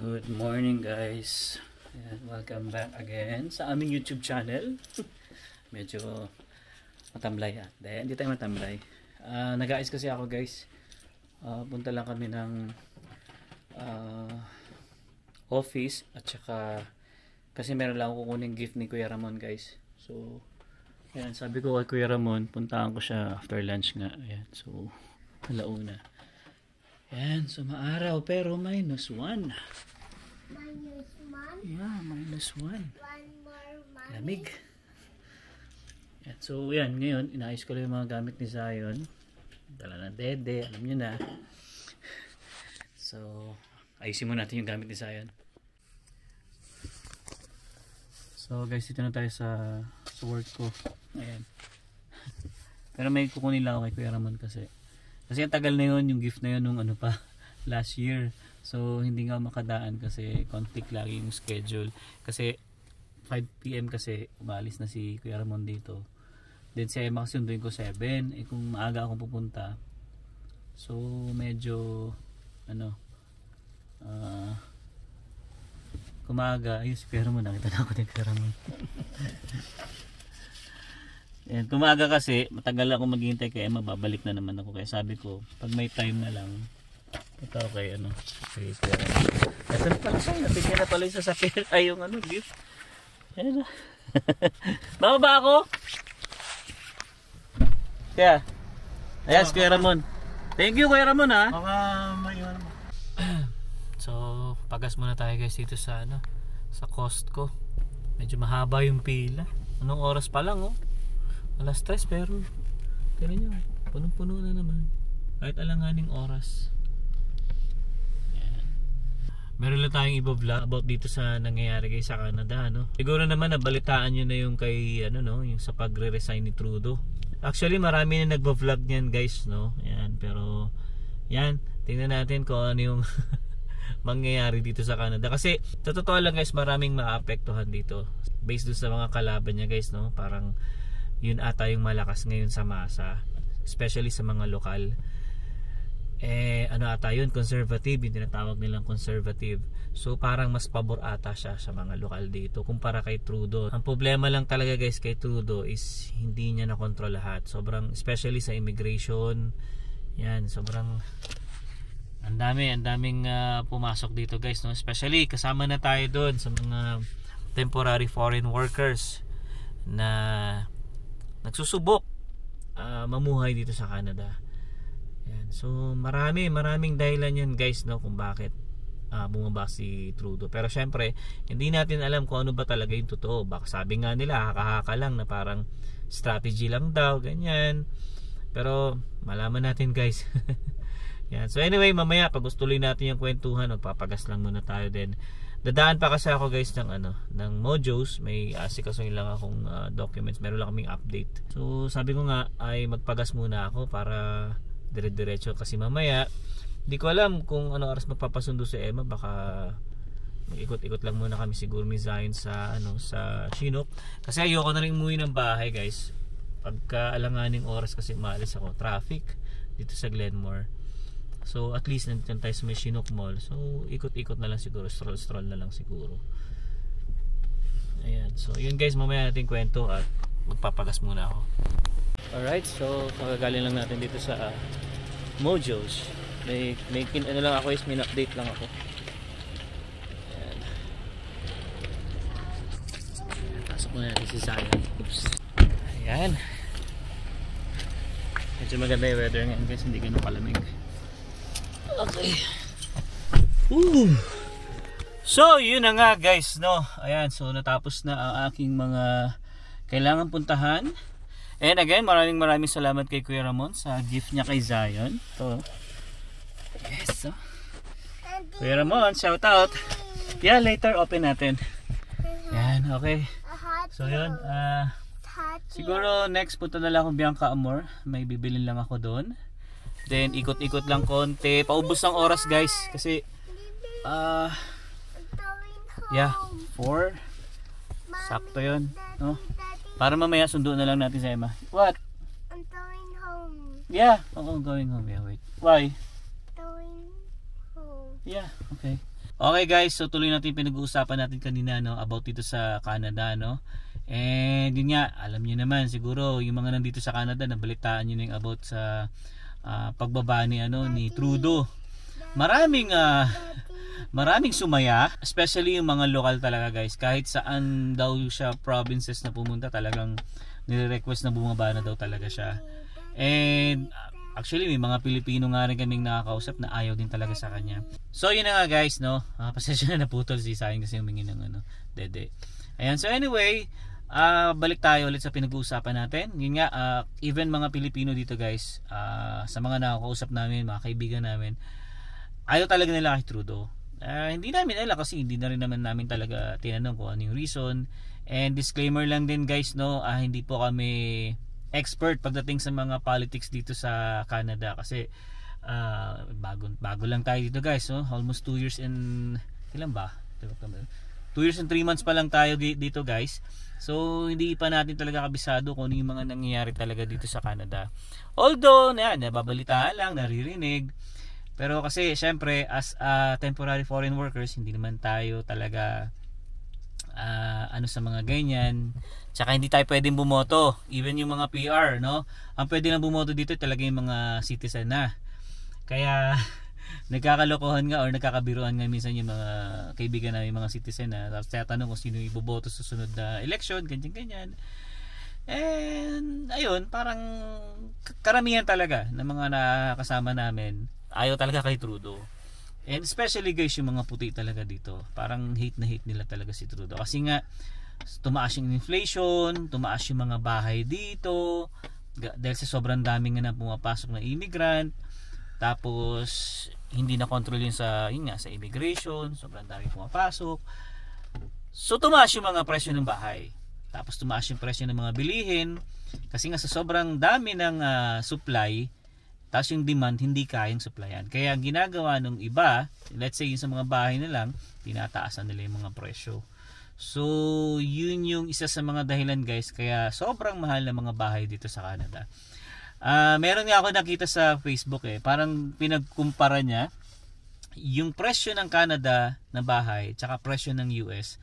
Good morning guys. Ayan, welcome back again sa aming YouTube channel. Medyo matamlay hindi tayo matamlay. Nag-aayos kasi ako guys. Punta lang kami ng office at saka kasi meron lang ako kukuning gift ni Kuya Ramon guys. So ayan, sabi ko kay Kuya Ramon, puntahan ko siya after lunch nga. Ayan, so alauna. Ayan, so maaraw pero -1. -1? Yeah, -1. One more money. Lamig. Yan. So yan, ngayon inaayos ko lang yung mga gamit ni Zion. Dala na dede, alam niyo na. So ayusin muna natin yung gamit ni Zion. So guys, dito na tayo sa work ko. Ayan. Pero may kukunin lang ako kay Kuya Ramon kasi ang tagal na yun, yung gift na yun nung ano pa last year. So hindi nga makadaan kasi conflict lagi yung schedule. Kasi 5 PM kasi umalis na si Kuya Ramon dito. Then si Emma kasunduin ko 7. Eh kung maaga akong pupunta, so medyo ano kumaga. Ayun si Kuya Ramon, nakita na ako ni Kuya Ramon. Yan, kumaga kasi matagal ako maghihintay kay Emma, babalik na naman ako. Kaya sabi ko pag may time na lang ito kay kay Kuya Ramon. Ito na pala siya, natigyan na pala yung sasakyan ay yung gift. Ayan na. Bababa ako. Kaya ayan si Kuya Ramon. Thank you Kuya Ramon ha. Baka maiwan mo. So pagas muna tayo guys dito sa sa Costco. Medyo mahaba yung pila. Anong oras pa lang 3:00 pero tingnan nyo, punong-puno na naman. Kahit alanganing oras. Ayan. Meron lang tayong i-vlog about dito sa nangyayari guys sa Canada, Siguro naman nabalitaan nyo na yung kay yung sa pagre-resign ni Trudeau. Actually marami na nagvo-vlog niyan guys, Ayan, pero yan, tingnan natin kung ano yung mangyayari dito sa Canada. Kasi totoo lang guys, maraming maapektuhan dito. Based doon sa mga kalaban niya guys, Parang yun ata yung malakas ngayon sa masa, especially sa mga lokal. Ata yun, conservative, yung tinatawag nilang conservative. So parang mas pabor ata siya sa mga lokal dito kumpara kay Trudeau. Ang problema lang talaga guys kay Trudeau is hindi niya na control lahat. Sobrang, especially sa immigration. Yan, sobrang ang daming pumasok dito guys, Especially kasama na tayo doon sa mga temporary foreign workers na nagsusubok mamuhay dito sa Canada. Yan. So maraming dahilan yan guys, kung bakit bumaba si Trudeau. Pero syempre hindi natin alam kung ano ba talaga yung totoo. Baka sabi nga nila haka-haka lang na parang strategy lang daw, ganyan. Pero malaman natin guys. Yan. So anyway, mamaya pag gustuloy natin yung kwentuhan, magpapagas lang muna tayo din. Dadaan pa kasi ako guys ng Mojos. May asikasuhin lang akong documents. Meron lang kaming update. So sabi ko nga ay magpagas muna ako para dire-diretso. Kasi mamaya di ko alam kung ano oras magpapasundo si Emma. Baka mag-ikot-ikot lang muna kami siguro ni Zion sa sa Chinook. Kasi ayoko na rin umuwi ng bahay guys. Pagka alanganing oras kasi maalis ako. Traffic dito sa Glenmore. So at least nandito tayo sa may Chinook Mall. So ikot-ikot na lang siguro, stroll na lang siguro. Ayan. So yun guys, mamaya natin kwento at magpapagas muna ako. Alright, so kagagaling lang natin dito sa Mojos. May lang ako is may update lang ako. Ayan. Pasok muna natin si Zion. Oops. Ayan. Medyo maganda yung weather ngayon guys, hindi ganun kalamig. Okay. So yun na nga guys, Ayan, so natapos na ang aking mga kailangan puntahan. And again, maraming salamat kay Kuya Ramon sa gift niya kay Zion. So yes, Kuya Ramon, shout out. Yeah, later open natin. Yan, okay. So yun, siguro next punta na lang ako Bianca Amor. May bibilin lang ako doon. Then ikot-ikot lang konti. Paubos ng oras guys. Kasi yeah, 4. Sakto yun, Para mamaya sundo na lang natin sa Emma. What? I'm going home. Yeah, going home. Yeah, wait. Why? Going home. Yeah, okay. Okay guys, so tuloy natin pinag-uusapan natin kanina, no, about dito sa Canada, no. And yun nga, alam niyo naman siguro yung mga nandito sa Canada, nabalitaan niyo na yung about sa pagbaba ni ni Trudeau. Maraming sumaya, especially yung mga lokal talaga guys. Kahit saan daw siya provinces na pumunta, talagang nire-request na bumaba na daw talaga siya. And actually may mga Pilipino nga rin kaming nakakausap na ayaw din talaga sa kanya. So yun na nga guys, no. Pasensya na, naputol si Sayang kasi humingi ng dede. Ayan, so anyway, balik tayo ulit sa pinag-uusapan natin. Yun nga, even mga Pilipino dito guys, sa mga nakakausap namin, mga kaibigan namin, ayaw talaga nila kay Trudeau. Hindi namin alam kasi hindi na rin naman namin talaga tinanong kung ano yung reason. And disclaimer lang din guys, no, hindi po kami expert pagdating sa mga politics dito sa Canada kasi bago lang tayo dito guys, no? Almost 2 years and ilan ba? 2 years and 3 months pa lang tayo dito guys. So hindi pa natin talaga kabisado kung ano yung mga nangyayari talaga dito sa Canada. Although nababalitaan lang, naririnig. Pero kasi syempre as temporary foreign workers, hindi naman tayo talaga sa mga ganyan. Tsaka hindi tayo pwedeng bumoto, even yung mga PR, no? Ang pwede lang bumoto dito talaga yung mga citizen na. Kaya nagkakalokohan nga or nagkakabiruan nga minsan yung mga kaibigan namin, mga citizen na tapos tatanong kung sino iboboto sa susunod na election, ganyan. And ayun, parang karamihan talaga ng mga nakakasama namin ayaw talaga kay Trudeau. And especially guys, yung mga puti talaga dito, parang hate na hate nila talaga si Trudeau. Kasi nga, tumaas yung inflation, tumaas yung mga bahay dito, dahil sa sobrang daming nga na pumapasok na immigrant. Tapos, hindi na control yun sa immigration, sobrang daming pumapasok. So, tumaas yung mga presyo ng bahay. Tapos, tumaas yung presyo ng mga bilihin. Kasi nga sa sobrang dami ng supply, tapos yung demand hindi kayang supplyan. Kaya ang ginagawa ng iba, let's say yung sa mga bahay na lang, tinataasan nila yung mga presyo. So yun yung isa sa mga dahilan guys, kaya sobrang mahal na mga bahay dito sa Canada. Meron nga ako nakita sa Facebook parang pinagkumpara niya yung presyo ng Canada na bahay tsaka presyo ng US.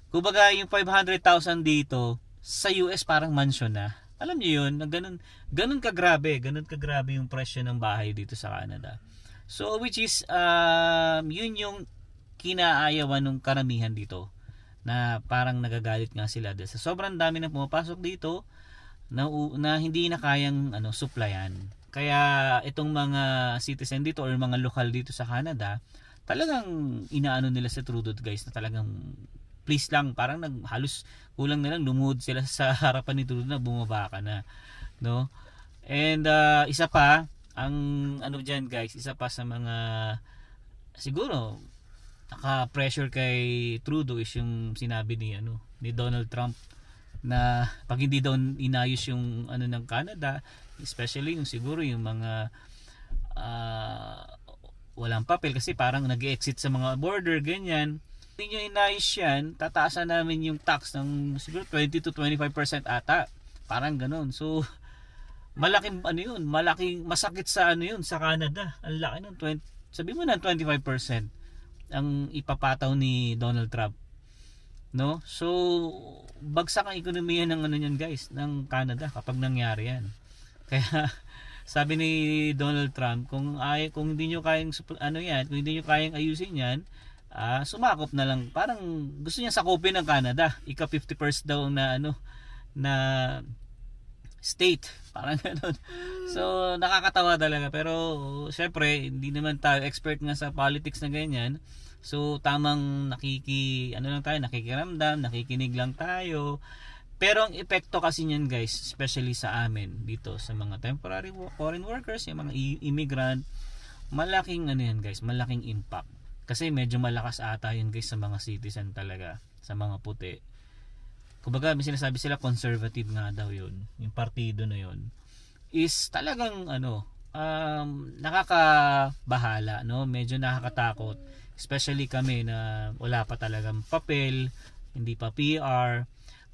Kumbaga yung 500,000 dito sa US parang mansion na. Alam niyo yun, ganun kagrabe yung presyo ng bahay dito sa Canada. So which is yun yung kinaayawan ng karamihan dito, na parang nagagalit nga sila dahil sa sobrang dami na pumapasok dito na hindi na kayang supplyan. Kaya itong mga citizen dito or mga lokal dito sa Canada, talagang inaano nila sa Trudeau guys na talagang please lang, parang halos kulang na lang lumuhod sila sa harapan ni Trudeau na bumaba ka na, no? And isa pa ang diyan guys, isa pa sa mga siguro naka-pressure kay Trudeau is yung sinabi ni Donald Trump na pag hindi daw inayos yung ng Canada, especially yung siguro yung mga walang papel kasi parang nag-exit sa mga border ganyan. Hindi nyo inayos yan, tataasan namin yung tax ng siguro 20 to 25% ata. Parang ganun. So, malaking malaking masakit sa sa Canada. Ang laki nun, sabi mo na 25% ang ipapataw ni Donald Trump. No? So, bagsak ang ekonomiya ng yan guys, ng Canada kapag nangyari yan. Kaya, sabi ni Donald Trump, kung hindi nyo kayang kung hindi nyo kayang ayusin yan, sumakop na lang, parang gusto niya sakupin ng Canada, ika 51st daw na na state, parang gano'n. So nakakatawa talaga, pero syempre hindi naman tayo expert nga sa politics na ganyan. So tamang nakikiramdam, nakikinig lang tayo. Pero ang epekto kasi niyan guys, especially sa amin dito sa mga temporary foreign workers, yung mga immigrant, malaking guys, malaking impact. Kasi medyo malakas ata yun guys sa mga citizen talaga, sa mga puti. Kumbaga may sinasabi sila conservative nga daw yun, yung partido na yun is talagang nakakabahala, no? Medyo nakakatakot, especially kami na wala pa talagang papel, hindi pa PR.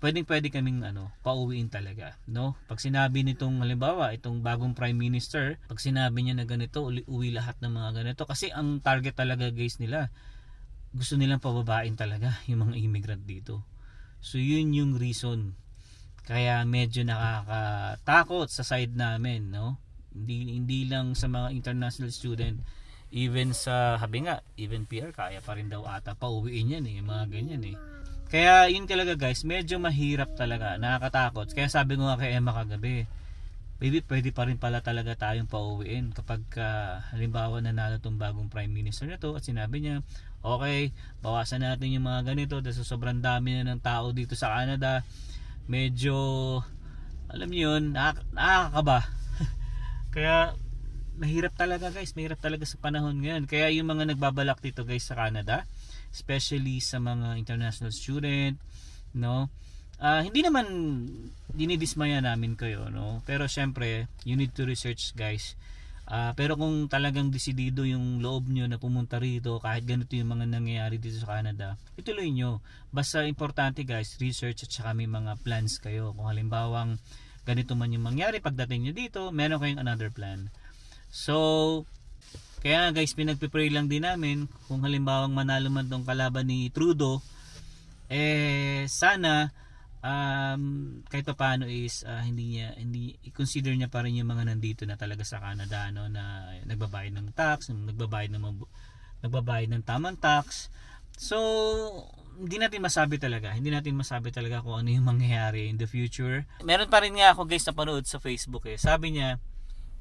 Pwede kaming pauwiin talaga, no? Pag sinabi nitong halimbawa itong bagong prime minister, pag sinabi niya na ganito, uwi lahat ng mga ganito kasi ang target talaga guys nila gusto nilang pababain talaga yung mga immigrant dito. So yun yung reason kaya medyo nakakatakot sa side namin, no? Hindi lang sa mga international student, even sa habi nga, even PR kaya pa rin daw ata pauwiin yan eh, mga ganyan eh. Kaya yun talaga guys, medyo mahirap talaga, nakakatakot. Kaya sabi ko nga kay Emma kagabi, baby, pwede pa rin pala talaga tayong pauwiin kapag halimbawa nanalo tong bagong prime minister na to at sinabi niya, okay, bawasan natin yung mga ganito dahil sobrang dami na ng tao dito sa Canada. Medyo, alam niyo yun, nakakaba. Kaya mahirap talaga guys, mahirap talaga sa panahon ngayon. Kaya yung mga nagbabalak dito guys sa Canada, especially sa mga international student, no, hindi naman dinidismaya namin kayo, no, pero syempre you need to research guys. Pero kung talagang desidido yung loob nyo na pumunta rito, kahit ganito yung mga nangyayari dito sa Canada, ituloy nyo. Basta importante guys, research at saka may mga plans kayo. Kung halimbawang ganito man yung mangyari pagdating nyo dito, meron kayong another plan. So kaya guys, pinagpipray lang din namin kung halimbawang manalo man tong kalaban ni Trudeau, sana kahit pa paano is hindi i-consider niya pa rin yung mga nandito na talaga sa Canada, no, na nagbabayad ng tax, nagbabayad ng tamang tax. So hindi natin masabi talaga kung ano yung mangyayari in the future. Meron pa rin nga ako guys na panood sa Facebook sabi niya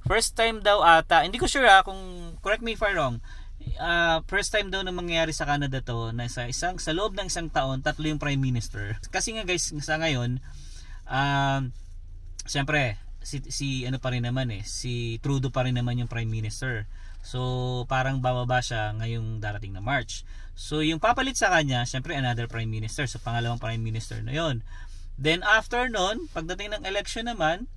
first time daw ata, hindi ko sure kung correct me if I'm wrong, first time daw na mangyayari sa Canada to na sa loob ng isang taon 3 yung prime minister. Kasi nga guys, sa ngayon siyempre si ano pa rin naman si Trudeau pa rin naman yung prime minister. So parang bababa siya ngayong darating na March. So yung papalit sa kanya, siyempre another prime minister, so pangalawang prime minister na yon. Then after nun, pagdating ng election naman,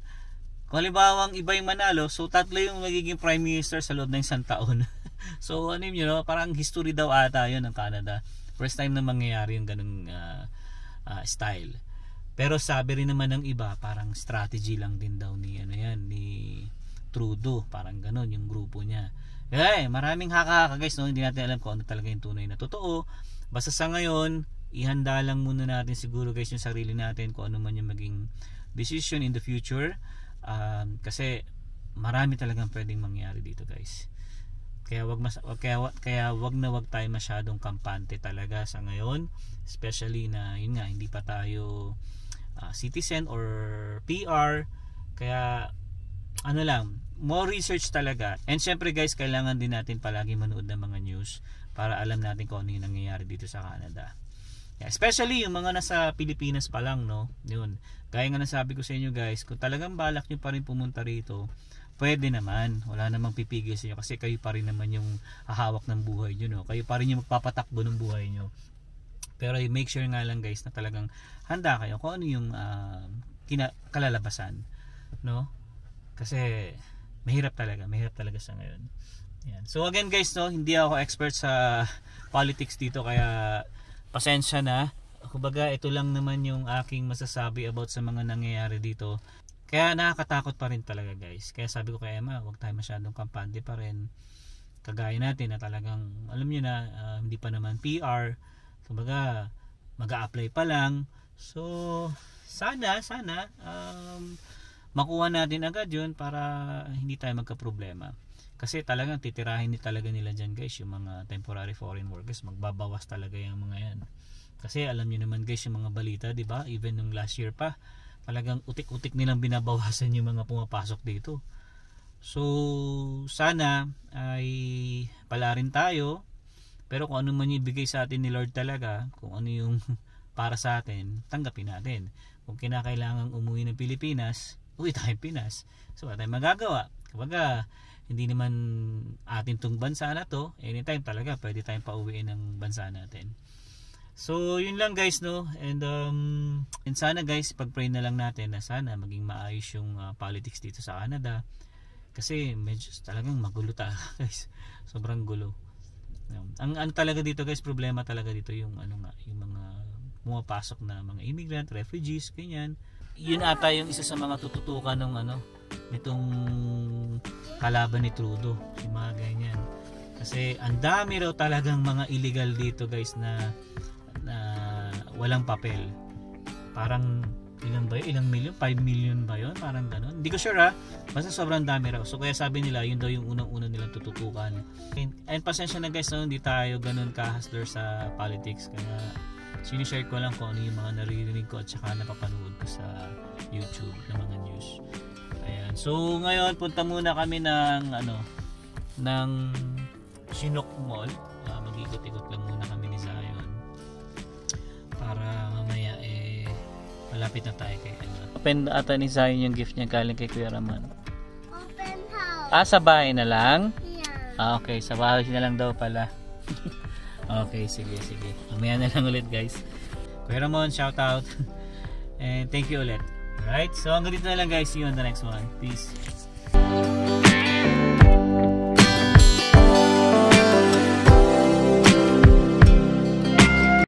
kung halimbawang iba yung manalo, so 3 yung magiging prime minister sa loob ng isang taon. So ano yun, parang history daw ata yun ng Canada. First time na mangyayari yung ganung style. Pero sabi rin naman ng iba, parang strategy lang din daw ni Trudeau, parang ganon yung grupo niya. Maraming haka guys, no? Hindi natin alam kung ano talaga yung tunay na totoo. Basta sa ngayon, ihanda lang muna natin siguro guys yung sarili natin kung ano man yung maging decision in the future. Kasi marami talagang pwedeng mangyari dito guys. Kaya wag na wag tayo masyadong kampante talaga sa ngayon, especially na yun nga hindi pa tayo citizen or PR. Kaya ano lang, more research talaga. And syempre guys, kailangan din natin palagi manood ng mga news para alam natin kung ano yung nangyayari dito sa Canada. Especially yung mga nasa Pilipinas pa lang, no? Yun. Gaya nga nasabi ko sa inyo guys, kung talagang balak nyo pa rin pumunta rito, pwede naman. Wala namang pipigil sa inyo kasi kayo pa rin naman yung hahawak ng buhay nyo, no? Kayo pa rin yung magpapatakbo ng buhay nyo. Pero make sure nga lang guys na talagang handa kayo kung ano yung kalalabasan, no? Kasi mahirap talaga sa ngayon. Yan. So again guys, no, hindi ako expert sa politics dito kaya pasensya na. Kumbaga ito lang naman yung aking masasabi about sa mga nangyayari dito. Kaya nakakatakot pa rin talaga guys. Kaya sabi ko kay Emma, huwag tayo masyadong kampante pa rin. Kagaya natin na talagang alam niyo na hindi pa naman PR. Kumbaga mag-a-apply pa lang. So sana makuha natin agad yun para hindi tayo magka-problema. Kasi talagang titirahin talaga nila dyan guys yung mga temporary foreign workers. Magbabawas talaga yung mga yan. Kasi alam niyo naman guys yung mga balita, di ba? Even nung last year pa, talagang utik-utik nilang binabawasan yung mga pumapasok dito. So sana ay pala rin tayo. Pero kung ano man yung ibigay sa atin ni Lord talaga, kung ano yung para sa atin, tanggapin natin. Kung kinakailangang umuwi ng Pilipinas, uwi tayong Pinas. So wala tayong magagawa. Kapag hindi naman atin tong bansa na to, anytime talaga pwede tayong pauwiin ng bansa natin. So yun lang guys, no. And sana guys, pag-pray na lang natin na sana maging maayos yung politics dito sa Canada. Kasi medyo talagang magulo guys. Sobrang gulo. Ang ano talaga dito guys, problema talaga dito yung yung mga pumapasok na mga immigrant, refugees, ganyan. Yun ata yung isa sa mga tututukan ng nitong kalaban ni Trudeau, yung mga ganyan. Kasi ang dami raw talagang mga illegal dito guys na walang papel. Parang ilan ba yun? Ilang million? 5 million ba yun? Parang ganun. Hindi ko sure ha. Basta sobrang dami raw. So kaya sabi nila, yun daw yung unang-una nilang tututukan. And pasensya na guys, no? Hindi tayo ganun ka-hustler sa politics. Kaya sinishare ko lang kung ano yung mga naririnig ko at saka napapanood ko sa YouTube ng mga news. Ayan. So ngayon, punta muna kami ng Chinook Mall. Mag-ikot-ikot lang muna kami ni Zion. Para mamaya malapit na tayo kay Open ata ni Zion yung gift niya galing kay Kuya Raman. Open house. Sa bahay na lang? Yeah. Okay, sa bahay na lang daw pala. Okay, sige. Mamaya na lang ulit guys. Kuya Ramon, shout out. And thank you ulit. Alright, so hanggang dito na lang guys. See you on the next one. Peace.